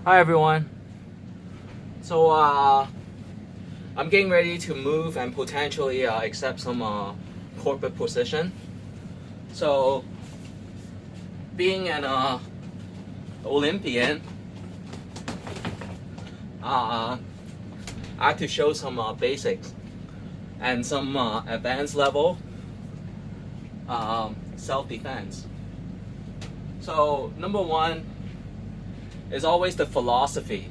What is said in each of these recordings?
Hi everyone. So I'm getting ready to move and potentially accept some corporate position. So being an Olympian, I have to show some basics and some advanced level self-defense. So number one is always the philosophy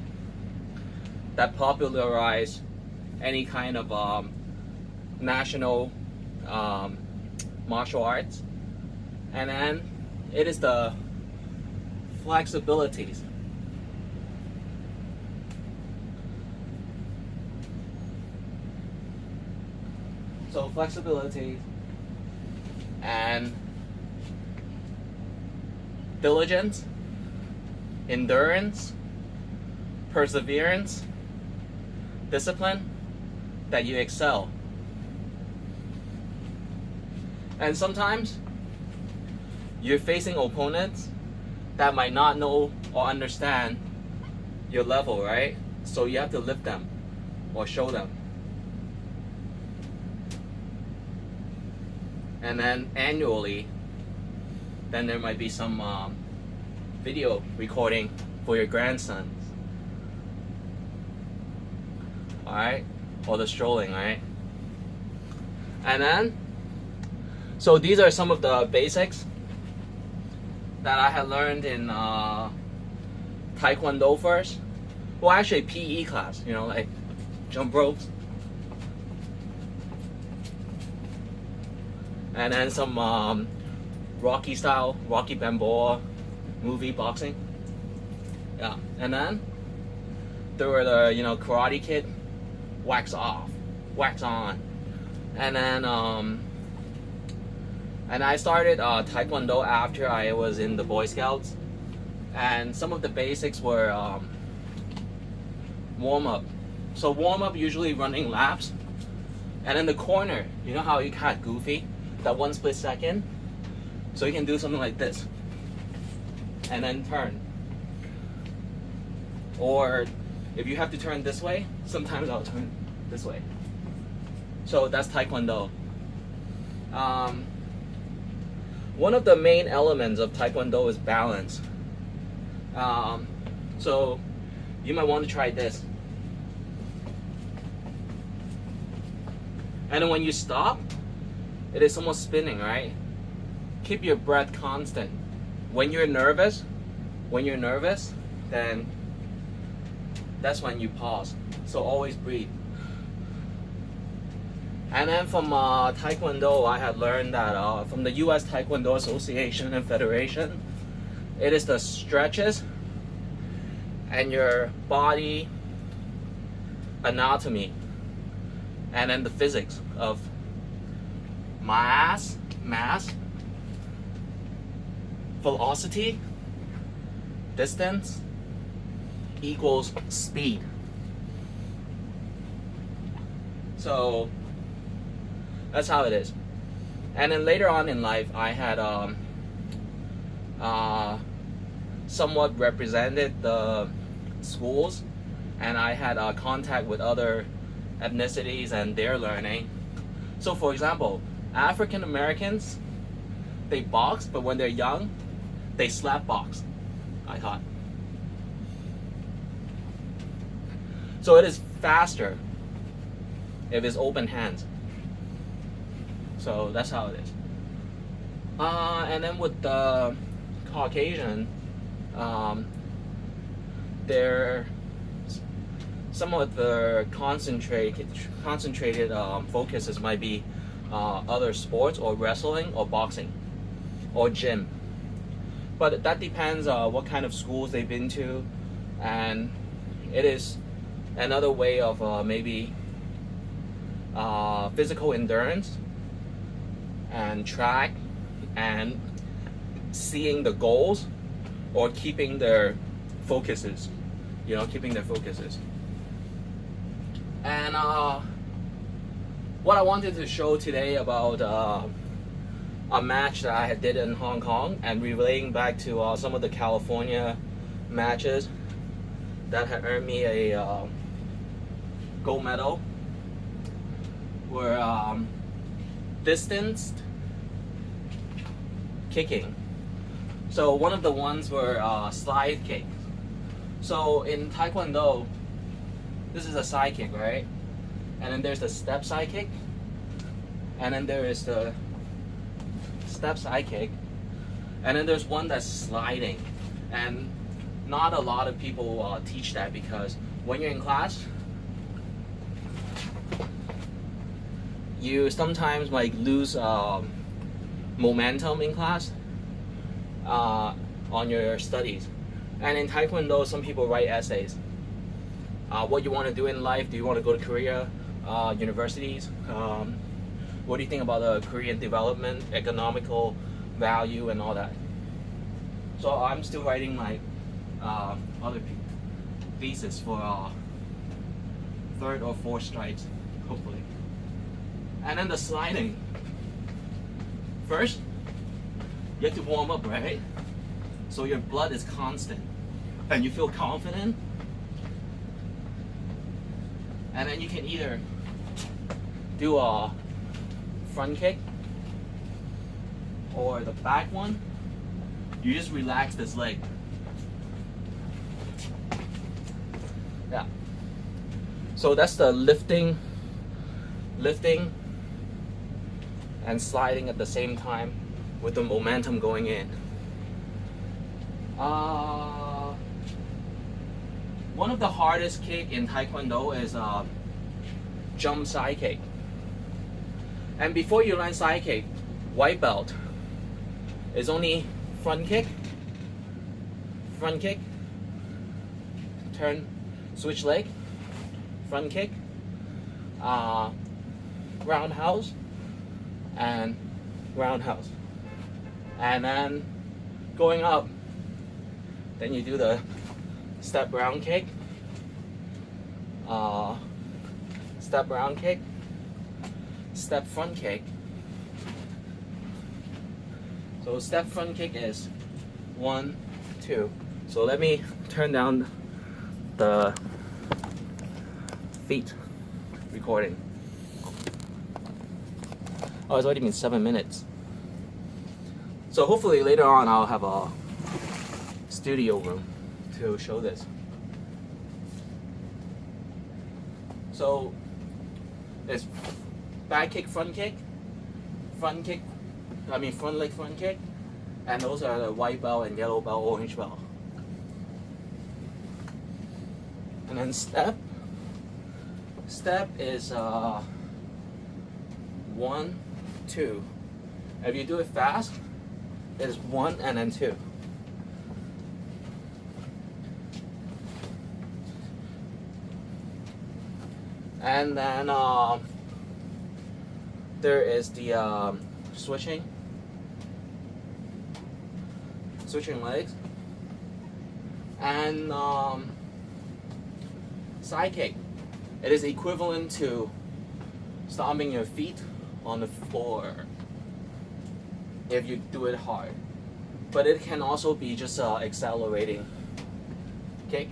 that popularized any kind of national martial arts, and then it is the flexibilities. So flexibility and diligence, endurance, perseverance, discipline, that you excel. And sometimes you're facing opponents that might not know or understand your level, right? So you have to lift them or show them. And then annually, then there might be some video recording for your grandsons. Alright? Or the strolling, right? And then, so these are some of the basics that I had learned in Taekwondo first. Well, actually PE class, like jump ropes. And then some Rocky style, Rocky Balboa movie boxing. Yeah, and then there were the Karate Kid, wax off, wax on, and then and I started Taekwondo after I was in the Boy Scouts, and some of the basics were warm up. So warm up usually running laps, and in the corner, you know how you got goofy, that 1 split second, so you can do something like this, and then turn. Or if you have to turn this way, sometimes I'll turn this way. So that's Taekwondo. One of the main elements of Taekwondo is balance. So you might want to try this. And then when you stop, it is almost spinning, right? Keep your breath constant. When you're nervous, then that's when you pause. So always breathe. And then from Taekwondo, I had learned that from the U.S. Taekwondo Association and Federation, it is the stretches and your body anatomy, and then the physics of mass, velocity, distance equals speed. So that's how it is. And then later on in life, I had somewhat represented the schools, and I had contact with other ethnicities and their learning. So for example, African Americans, they box, but when they're young, they slap box, I thought. So it is faster if it's open hands. So that's how it is. And then with the Caucasian, they're some of the concentrated focuses might be other sports or wrestling or boxing or gym. But that depends what kind of schools they've been to, and it is another way of maybe physical endurance and track and seeing the goals or keeping their focuses, And what I wanted to show today about a match that I did in Hong Kong and relating back to some of the California matches that had earned me a gold medal were distance kicking. So one of the ones were slide kick. So in Taekwondo, this is a side kick, right? And then there's the step side kick, and then there is the step side kick, and then there's one that's sliding. And not a lot of people teach that, because when you're in class, you sometimes might lose momentum in class on your studies. And in Taekwondo, some people write essays. What you want to do in life? Do you want to go to Korea, universities? What do you think about the Korean development, economical value, and all that? So I'm still writing my other thesis for 3rd or 4th strikes, hopefully. And then the sliding. First, you have to warm up, right? So your blood is constant, and you feel confident. And then you can either do a front kick or the back one. You just relax this leg. Yeah. So that's the lifting and sliding at the same time with the momentum going in. One of the hardest kick in Taekwondo is jump side kick. And before you learn side kick, white belt is only front kick, turn, switch leg, front kick, roundhouse, and roundhouse. And then going up, then you do the step round kick, step round kick, step front kick. So step front kick is 1, 2. So let me turn down the feet recording. Oh, it's already been 7 minutes. So hopefully later on I'll have a studio room to show this. So it's back kick, front leg, front kick, and those are the white belt and yellow belt, orange belt. And then step is 1, 2. If you do it fast, it's 1 and then 2. And then there is the switching legs, and side kick. It is equivalent to stomping your feet on the floor if you do it hard, but it can also be just accelerating kick.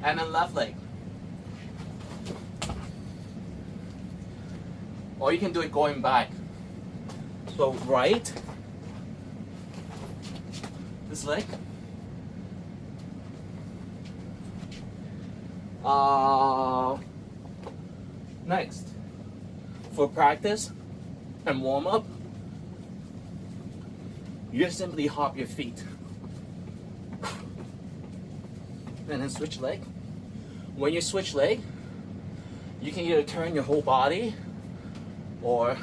And then left leg. Or you can do it going back. So right, this leg. Next, for practice and warm up, you just simply hop your feet. And then switch leg. When you switch leg, you can either turn your whole body or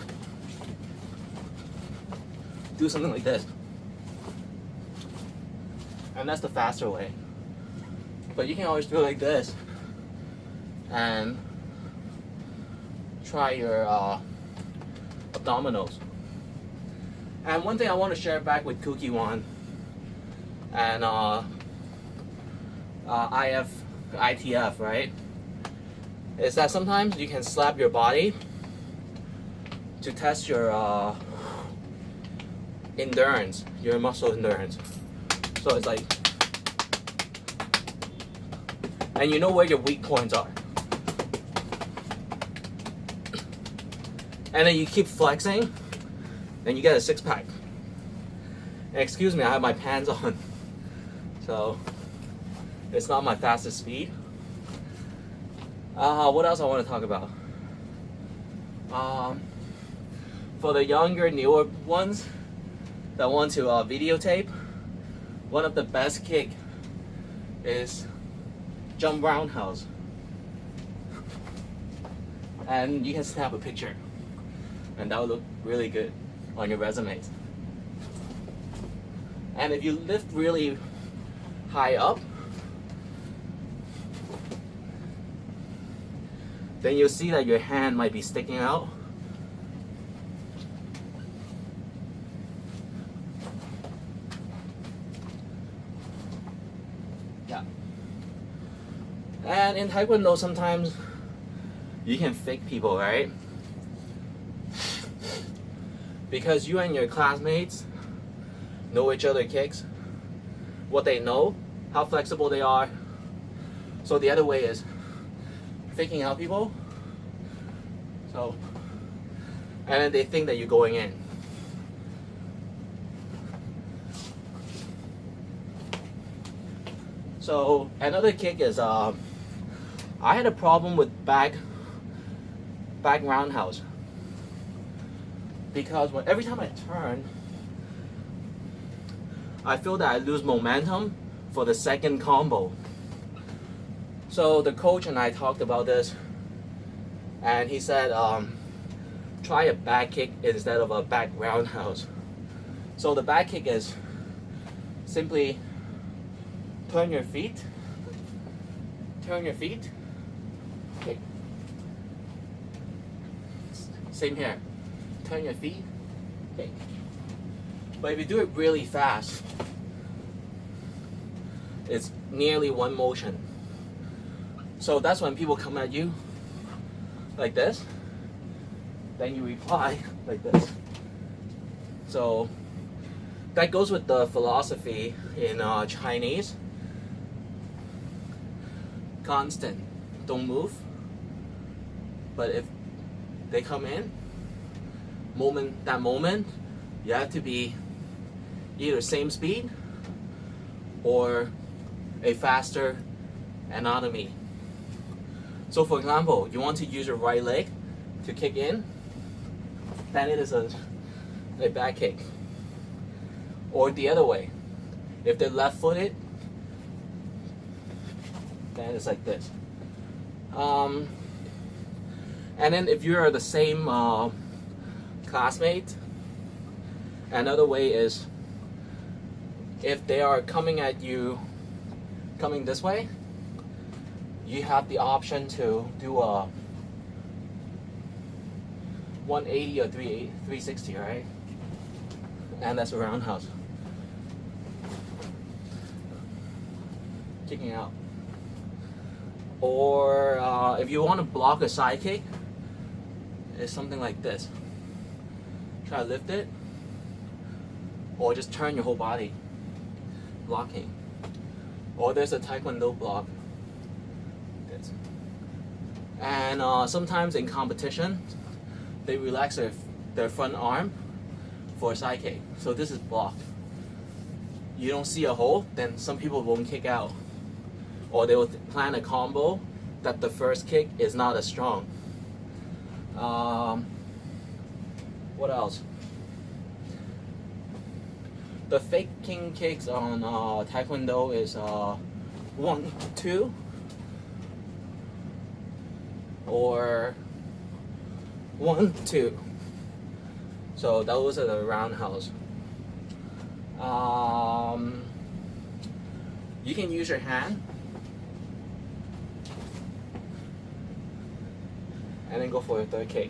do something like this. And that's the faster way. But you can always do it like this and try your abdominals. And one thing I want to share back with TaeKwonDo and ITF, right? Is that sometimes you can slap your body to test your endurance, your muscle endurance. So it's like, and you know where your weak points are. And then you keep flexing, and you get a six-pack. Excuse me, I have my pants on, so it's not my fastest speed. What else I want to talk about? For the younger, newer ones that want to videotape, one of the best kick is jump roundhouse, and you can snap a picture, and that will look really good on your resumes. And if you lift really high up, then you'll see that your hand might be sticking out. Yeah. And in Taekwondo, sometimes you can fake people, right? Because you and your classmates know each other kicks, what they know, how flexible they are. So the other way is faking out people. So, and then they think that you're going in. So another kick is I had a problem with back roundhouse, because every time I turn, I feel that I lose momentum for the second combo. So the coach and I talked about this, and he said, try a back kick instead of a back roundhouse. So the back kick is simply turn your feet, okay. Same here, turn your feet, okay. But if you do it really fast, it's nearly one motion. So that's when people come at you like this, then you reply like this. So that goes with the philosophy in Chinese. Constant, don't move. But if they come in, that moment, you have to be either same speed or a faster anatomy. So for example, you want to use your right leg to kick in, then it is a back kick. Or the other way, if they're left footed, then it's like this. And then if you're the same classmate, another way is, if they are coming at you, coming this way, you have the option to do a 180 or 360, right? And that's a roundhouse. Kicking out. Or if you want to block a side kick, it's something like this. Try to lift it, or just turn your whole body, blocking. Or there's a Taekwondo block. This. And sometimes in competition, they relax their front arm for a side kick. So this is blocked. You don't see a hole, then some people won't kick out. Or they will plan a combo that the first kick is not as strong. What else? The faking kicks on Taekwondo is 1, 2, or 1, 2. So those are the roundhouse. You can use your hand and then go for a third kick.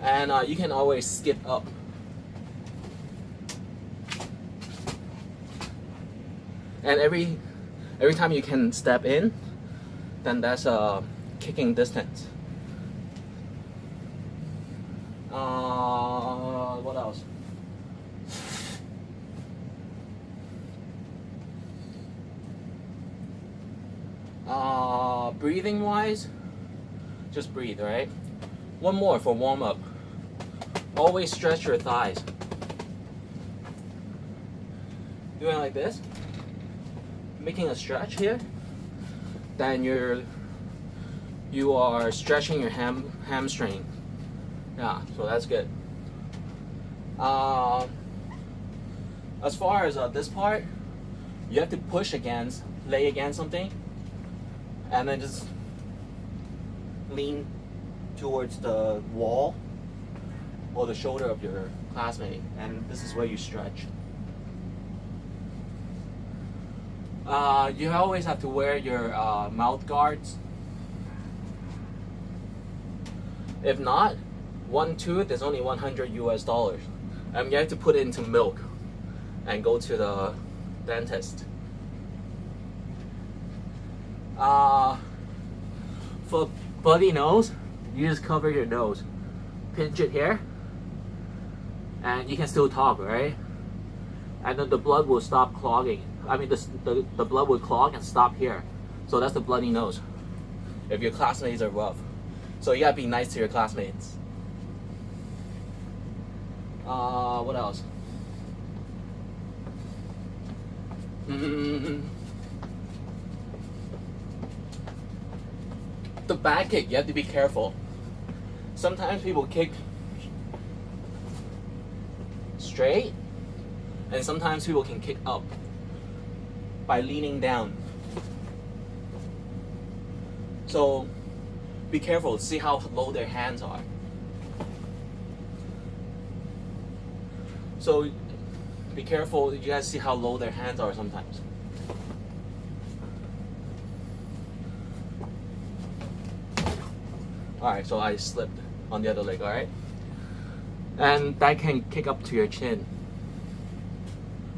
And you can always skip up. And Every time you can step in, then that's a kicking distance. What else? Breathing wise, just breathe, right? One more for warm up. Always stretch your thighs. Doing like this, making a stretch here, then you are stretching your hamstring. Yeah, so that's good. As far as this part, you have to push against, lay against something, and then just lean towards the wall or the shoulder of your classmate, and this is where you stretch. You always have to wear your mouth guards. If not, one tooth is only $100 US, and you have to put it into milk and go to the dentist. For bloody nose, you just cover your nose, pinch it here, and you can still talk, right? And then the blood will stop clogging. I mean, the blood will clog and stop here. So that's the bloody nose. If your classmates are rough, so you gotta be nice to your classmates. What else? The back kick, you have to be careful. Sometimes people kick straight, and sometimes people can kick up by leaning down. So be careful, see how low their hands are. So be careful, you guys see how low their hands are sometimes. Alright, so I slipped on the other leg, alright? And that can kick up to your chin.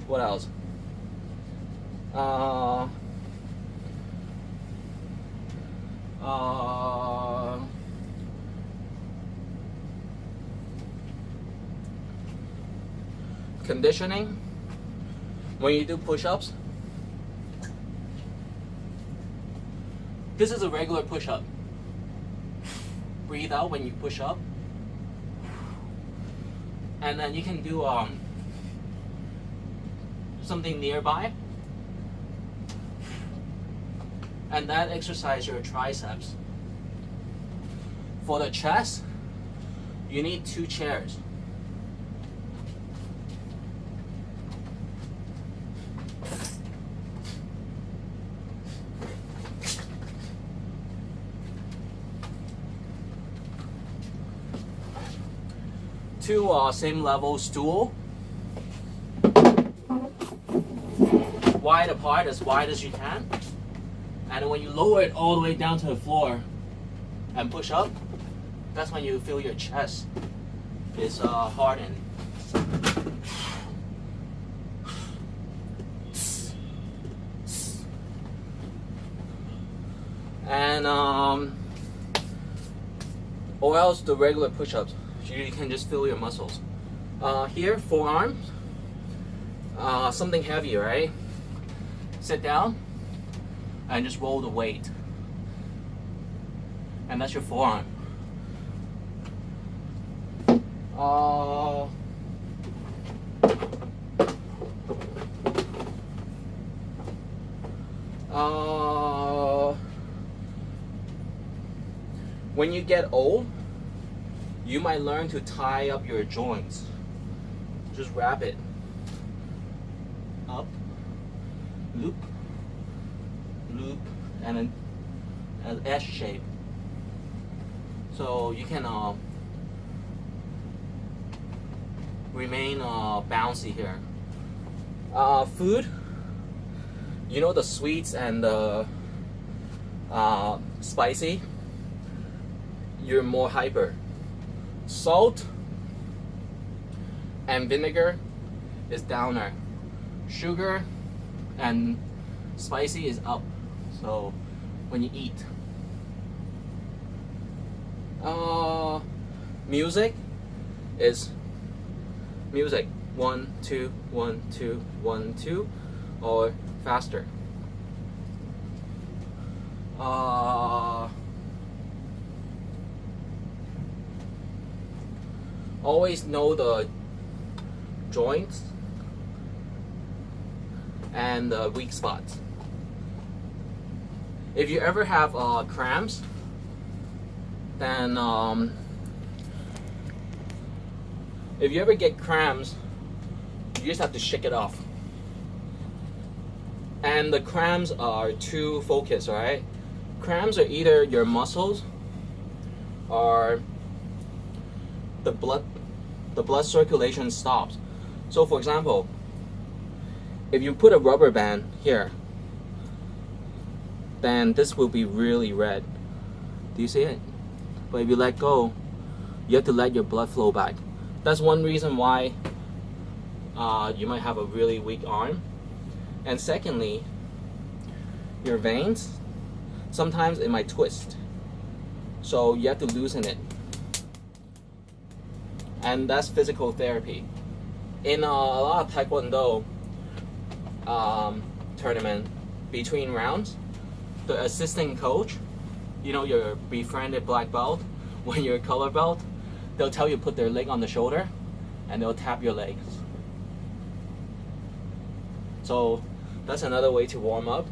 What else? Conditioning. When you do push-ups, this is a regular push-up. Breathe out when you push up, and then you can do something nearby, and that exercises your triceps. For the chest, you need 2 chairs. Two same level stool, wide apart, as wide as you can, and when you lower it all the way down to the floor and push up, that's when you feel your chest is hardened. And or else the regular push-ups, you can just feel your muscles. Here, forearms, something heavy, right? Sit down and just roll the weight, and that's your forearm. When you get old, you might learn to tie up your joints. Just wrap it up, loop, loop, and then an S shape. So you can remain bouncy here. Food, you know, the sweets and the spicy, you're more hyper. Salt and vinegar is downer. Sugar and Spicy is up. So when you eat. Music is music 1 2 1 2 1 2 or faster. Always know the joints and the weak spots. If you ever have cramps, then if you ever get cramps, you just have to shake it off. And the cramps are too focused, right? Cramps are either your muscles or the blood circulation stops. So for example, if you put a rubber band here, then this will be really red. Do you see it? But if you let go, you have to let your blood flow back. That's one reason why you might have a really weak arm. And secondly, your veins, sometimes it might twist. So you have to loosen it. And that's physical therapy. In a lot of Taekwondo tournament, between rounds, the assistant coach, you know, your befriended black belt, when you're a color belt, they'll tell you to put their leg on the shoulder and they'll tap your legs. So that's another way to warm up.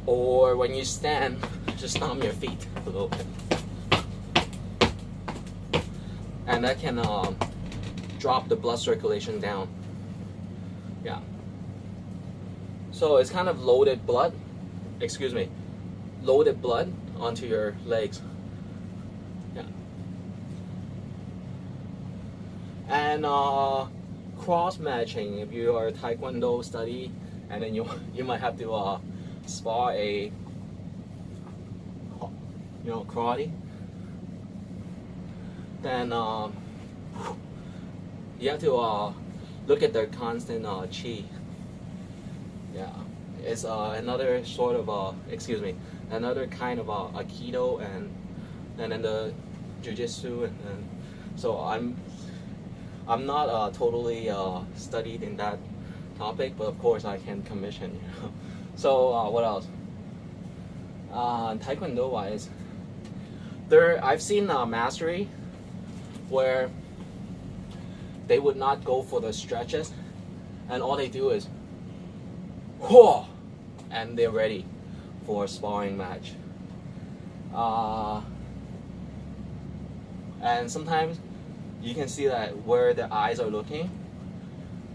Or when you stand, just stomp your feet a little bit. And that can drop the blood circulation down. Yeah. So it's kind of loaded blood onto your legs. Yeah. And cross matching, if you are a Taekwondo study, and then you might have to spar a karate, then you have to look at their constant chi. Yeah, it's another sort of another kind of aikido and then the jiu-jitsu, and so I'm not totally studied in that topic, but of course I can commission, you know. So what else? Taekwondo wise, I've seen mastery where they would not go for the stretches, and all they do is whoa, and they're ready for a sparring match. And sometimes you can see that where their eyes are looking.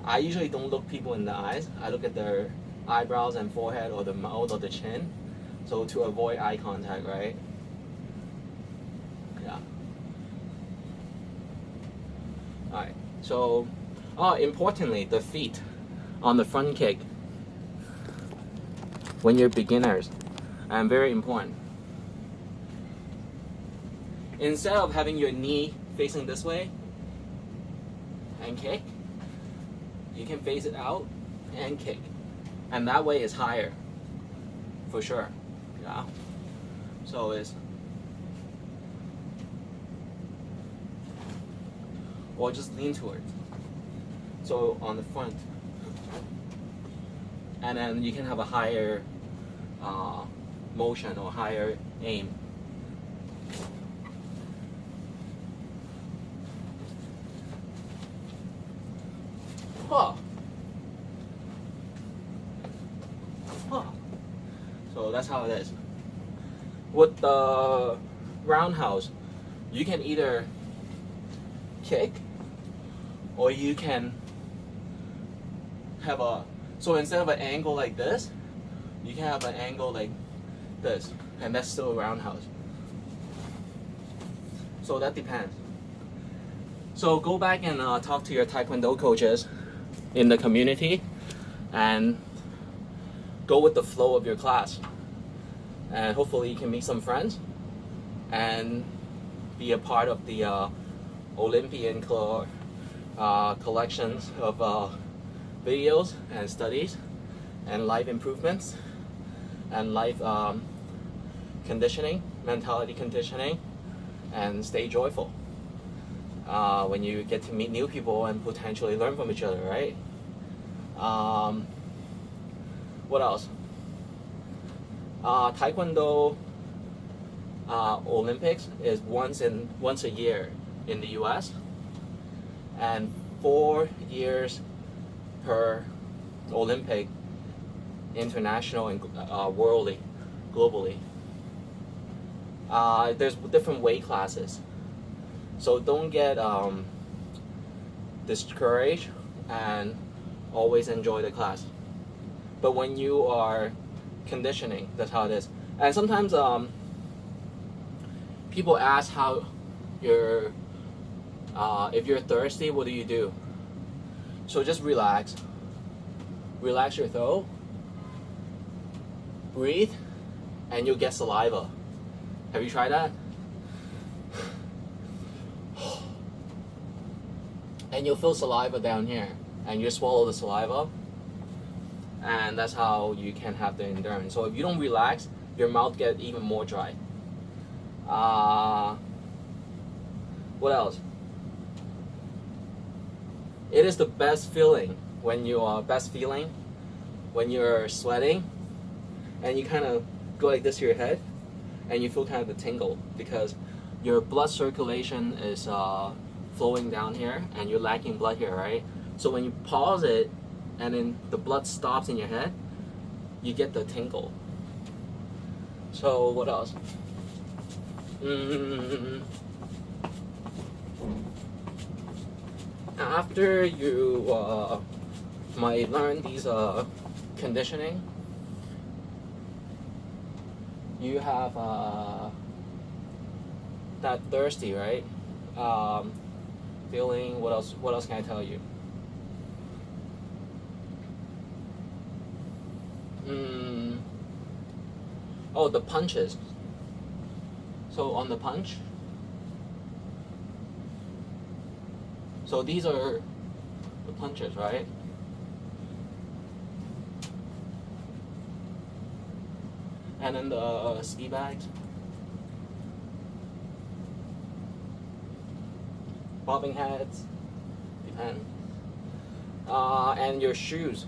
I usually don't look people in the eyes. I look at their eyebrows and forehead or the mouth or the chin, so to avoid eye contact, right? Yeah. Alright, so importantly, the feet on the front kick when you're beginners, and very important. Instead of having your knee facing this way and kick, you can face it out and kick, and that way is higher for sure. Yeah. So it's, or just lean towards. So on the front, and then you can have a higher motion or higher aim. Huh. Huh. So that's how it is. With the roundhouse, you can either kick or you can have so instead of an angle like this, you can have an angle like this, and that's still a roundhouse. So that depends. So go back and talk to your Taekwondo coaches in the community and go with the flow of your class, and hopefully you can meet some friends and be a part of the Olympian collections of videos and studies, and life improvements and life conditioning, mentality conditioning, and stay joyful when you get to meet new people and potentially learn from each other, right? What else? Taekwondo Olympics is once a year in the US, and 4 years per Olympic, international and globally. There's different weight classes, so don't get discouraged and always enjoy the class. But when you are conditioning, that's how it is. And sometimes people ask how you're if you're thirsty, what do you do? So just relax your throat, breathe, and you'll get saliva. Have you tried that? And you'll feel saliva down here, and you swallow the saliva, and that's how you can have the endurance. So if you don't relax, your mouth gets even more dry. What else? It is the best feeling when you're sweating, and you kind of go like this to your head, and you feel kind of the tingle because your blood circulation is flowing down here, and you're lacking blood here, right? So when you pause it, and then the blood stops in your head, you get the tingle. So what else? After you might learn these conditioning, you have that thirsty, right? Feeling. What else can I tell you? Oh, the punches. So on the punch, so these are the punches, right? And then the ski bags, bobbing heads, depend. And your shoes,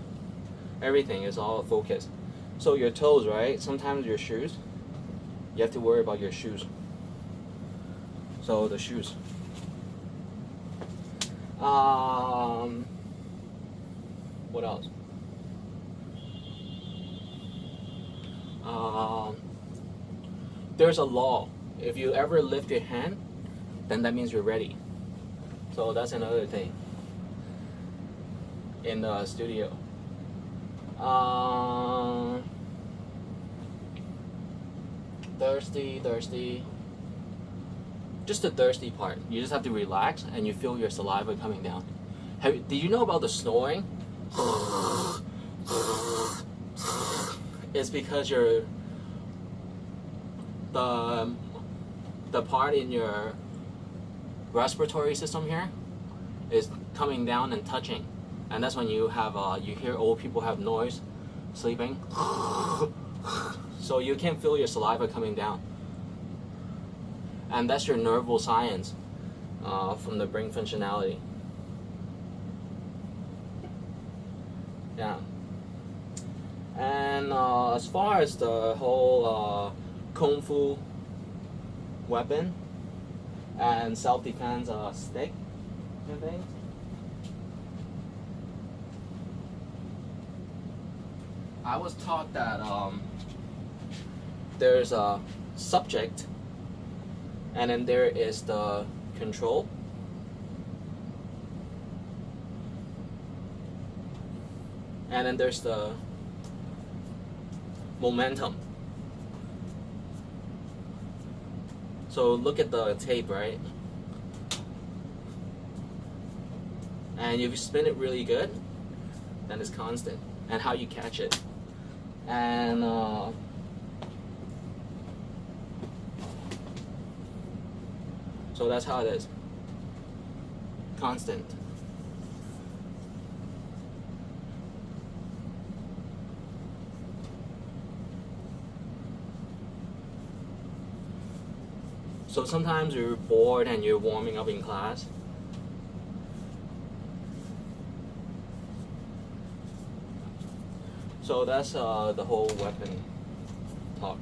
everything is all focused. So your toes, right? Sometimes your shoes, you have to worry about your shoes. So the shoes. What else? There's a law. If you ever lift your hand, then that means you're ready. So that's another thing in the studio. Thirsty. Just the thirsty part. You just have to relax, and you feel your saliva coming down. Did you know about the snoring? It's because the part in your respiratory system here is coming down and touching, and that's when you have you hear old people have noise sleeping. So you can feel your saliva coming down, and that's your nerval science from the brain functionality. Yeah. And as far as the whole kung fu weapon and self-defense stick and things, I was taught that there's a subject, and then there is the control, and then there's the momentum. So look at the tape, right? And if you spin it really good, then it's constant, and how you catch it. And so that's how it is. Constant. So sometimes you're bored and you're warming up in class. So that's the whole weapon talk.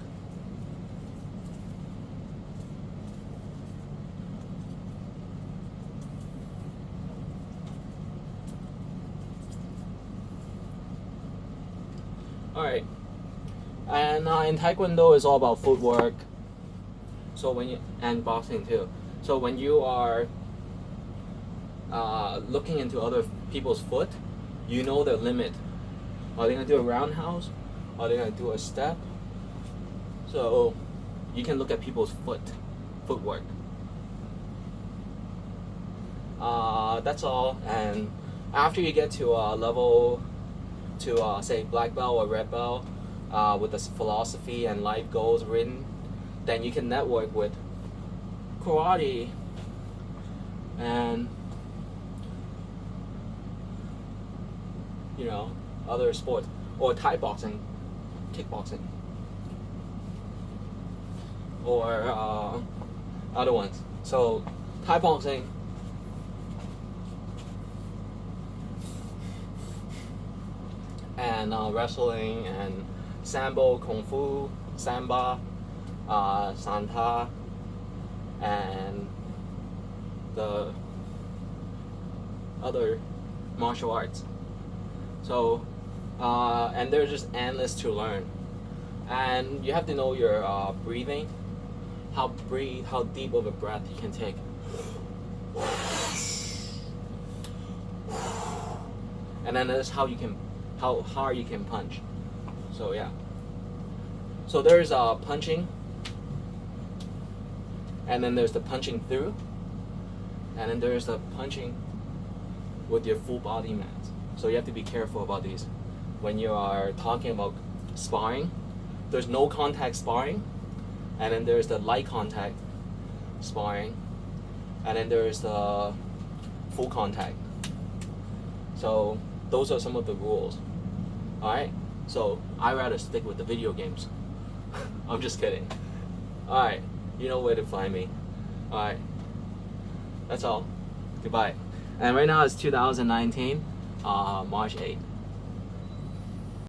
Alright, and in Taekwondo it's all about footwork. So and boxing too. So when you are looking into other people's foot, you know their limit. Are they gonna do a roundhouse? Are they gonna do a step? So you can look at people's footwork. That's all. And after you get to a level to say black belt or red belt with this philosophy and life goals written, then you can network with karate and other sports, or Thai boxing, kickboxing, or other ones. So Thai boxing, and wrestling, and sambo, kung fu, samba, santa, and the other martial arts. So and they're just endless to learn, and you have to know your breathing, how deep of a breath you can take, and then that's how hard you can punch. So yeah, so there's punching, and then there's the punching through, and then there's the punching with your full body mass. So you have to be careful about these when you are talking about sparring. There's no contact sparring, and then there's the light contact sparring, and then there's the full contact. So those are some of the rules. Alright, so I rather stick with the video games. I'm just kidding. Alright, you know where to find me. Alright, that's all. Goodbye. And right now it's 2019, March 8th.